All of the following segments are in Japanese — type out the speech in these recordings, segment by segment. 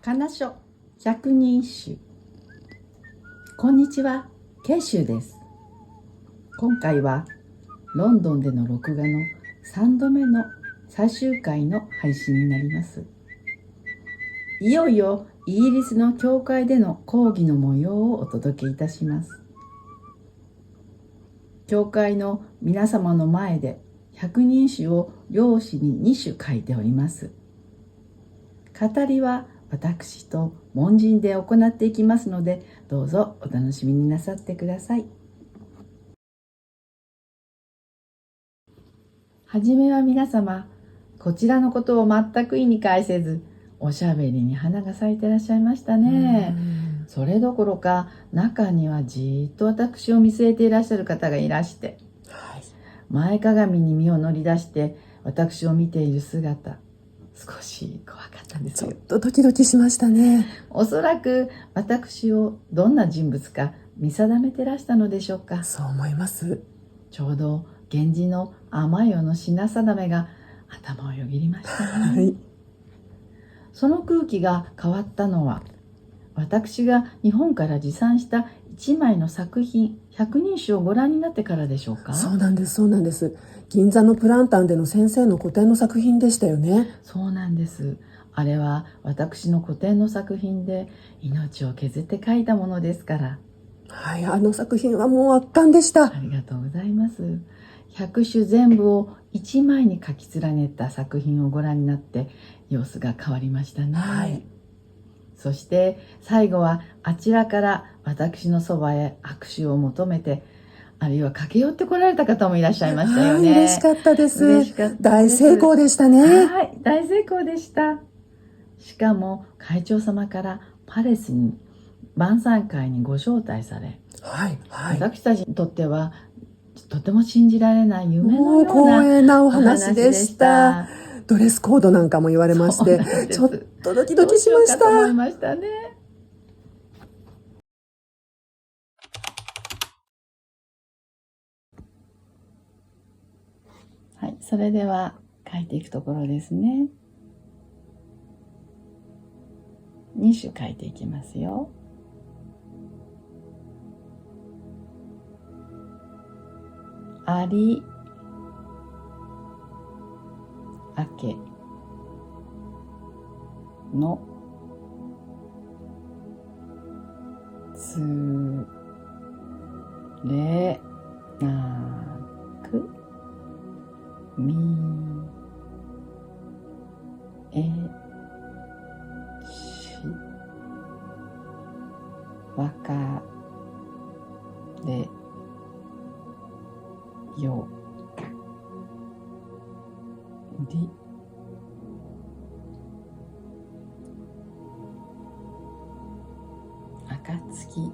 かなしょ百人一首。こんにちは、慶州です。今回はロンドンでの録画の3度目の最終回の配信になります。いよいよイギリスの教会での講義の模様をお届けいたします。教会の皆様の前で百人一首を用紙に2首書いております。語りは私と門人で行っていきますので、どうぞお楽しみになさってください。はじめは皆様、こちらのことを全く意に介せず、おしゃべりに花が咲いていらっしゃいましたね。それどころか、中にはじっと私を見据えていらっしゃる方がいらして、前かがみに身を乗り出して私を見ている姿、少し怖かったんですよ。ちょっとドキドキしましたね。おそらく私をどんな人物か見定めてらしたのでしょうか。そう思います。ちょうど源氏の天世の品定めが頭をよぎりましたね。はい。その空気が変わったのは、私が日本から持参した一枚の作品、百人一首をご覧になってからでしょうか。そうなんです、そうなんです。銀座のプランタンでの先生の個展の作品でしたよね。そうなんです。あれは私の個展の作品で、命を削って描いたものですから。はい、あの作品はもう圧巻でした。ありがとうございます。100首全部を一枚に書き連ねた作品をご覧になって様子が変わりましたね。はい。そして最後はあちらから私のそばへ握手を求めて、あるいは駆け寄ってこられた方もいらっしゃいましたよね。嬉しかったです。嬉しかったです。大成功でしたね。はい、大成功でした。しかも会長様からパレスに晩餐会にご招待され、はいはい。私たちにとってはとても信じられない夢のもうような光栄なお話でした。ドレスコードなんかも言われまして、ちょっとドキドキしました。どうしようかと思いましたね。はい、それでは書いていくところですね。2首書いていきますよ。ありあけのつれなくみえしわかれより暁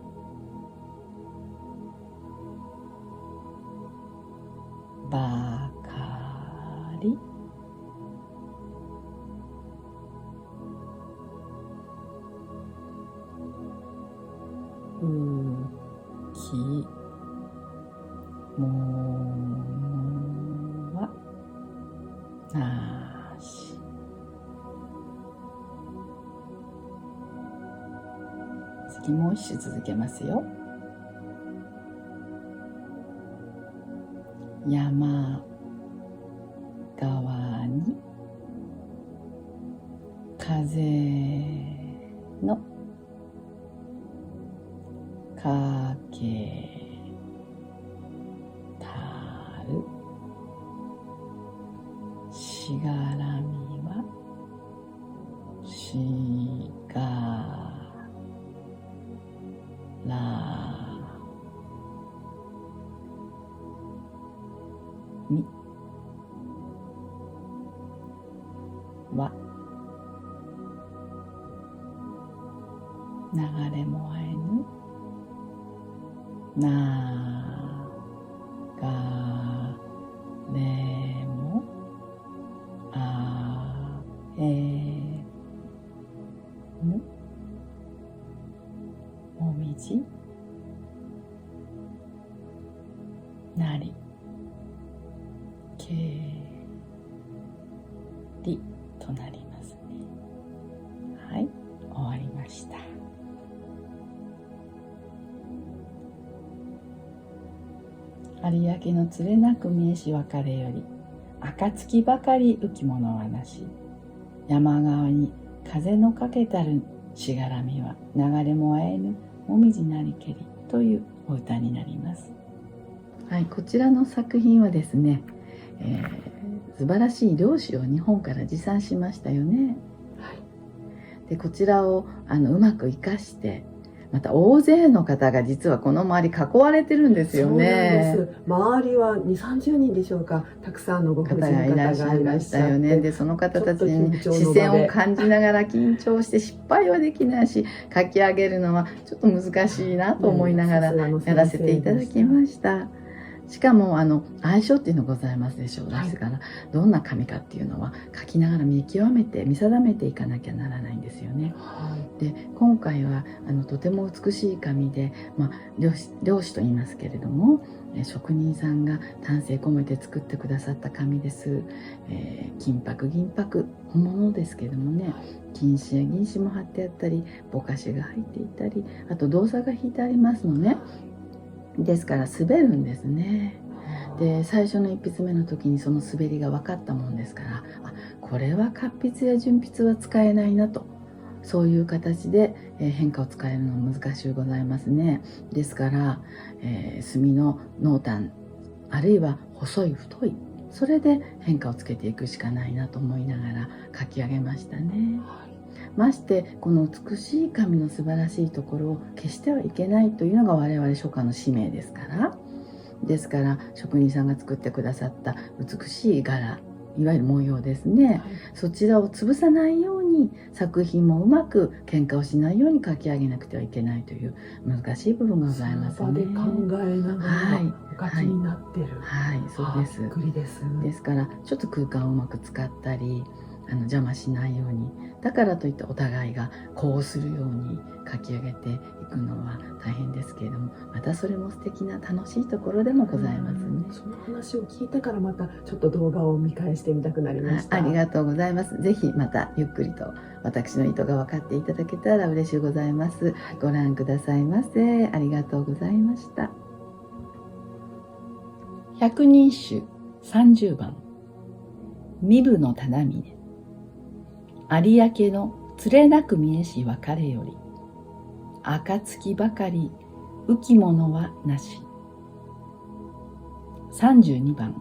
ばかり浮きものはなし。次もう一首続けますよ。山川に風のかけたるしがらみはしがらみは流れもあえぬながれもあえぬもみじなりけりとなりますね。はい、終有明のつれなく見えし別れより、暁ばかり浮き物はなし。山側に風のかけたるしがらみは、流れもあえぬもみじなりけりというお歌になります。はい、こちらの作品はですね、素晴らしい漁師を日本から持参しましたよね。はい、でこちらをうまく生かして、また大勢の方が実はこの周り囲われてるんですよね。そうなんです。周りは2、30人でしょうか。たくさんのご婦人方がいらっしゃいましたよね。でその方たちに視線を感じながら緊張して失敗はできないし、書き上げるのはちょっと難しいなと思いながらやらせていただきました。しかも相性っていうのございますでしょう。ですからどんな紙かっていうのは書きながら見極めて見定めていかなきゃならないんですよね。で今回はとても美しい紙で、漁師と言いますけれども、職人さんが丹精込めて作ってくださった紙です。金箔銀箔本物ですけどもね、金糸や銀糸も貼ってあったり、ぼかしが入っていたり、あと動作が引いてありますのね。ですから滑るんですね。で最初の一筆目の時にその滑りが分かったもんですから、これは活筆や順筆は使えないなと、そういう形で変化を使えるのは難しゅうございますね。ですから、墨の濃淡あるいは細い太い、それで変化をつけていくしかないなと思いながら書き上げましたね。ましてこの美しい紙の素晴らしいところを消してはいけないというのが我々書家の使命ですから。ですから職人さんが作ってくださった美しい柄、いわゆる模様ですね、そちらを潰さないように作品もうまく喧嘩をしないように書き上げなくてはいけないという難しい部分がございますね。その場で考えながらお書きになってる。はい、そうです。びっくりです。ですからちょっと空間をうまく使ったり邪魔しないように、だからといってお互いがこうするように書き上げていくのは大変ですけれども、またそれも素敵な楽しいところでもございますね。その話を聞いてからまたちょっと動画を見返してみたくなりました。ありがとうございます。ぜひまたゆっくりと私の意図が分かっていただけたら嬉しゅうございます。ご覧くださいませ。ありがとうございました。百人一首30番、身分の忠峰。有明のつれなく見えし別れより、暁ばかり浮き物はなし。32番、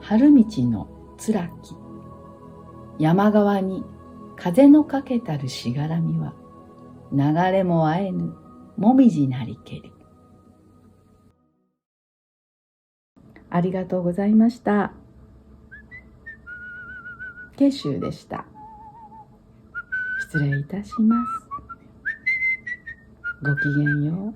春道のつらき。山側に風のかけたるしがらみは、流れもあえぬもみじなりけり。ありがとうございました。慶州でした。失礼いたします。ごきげんよう。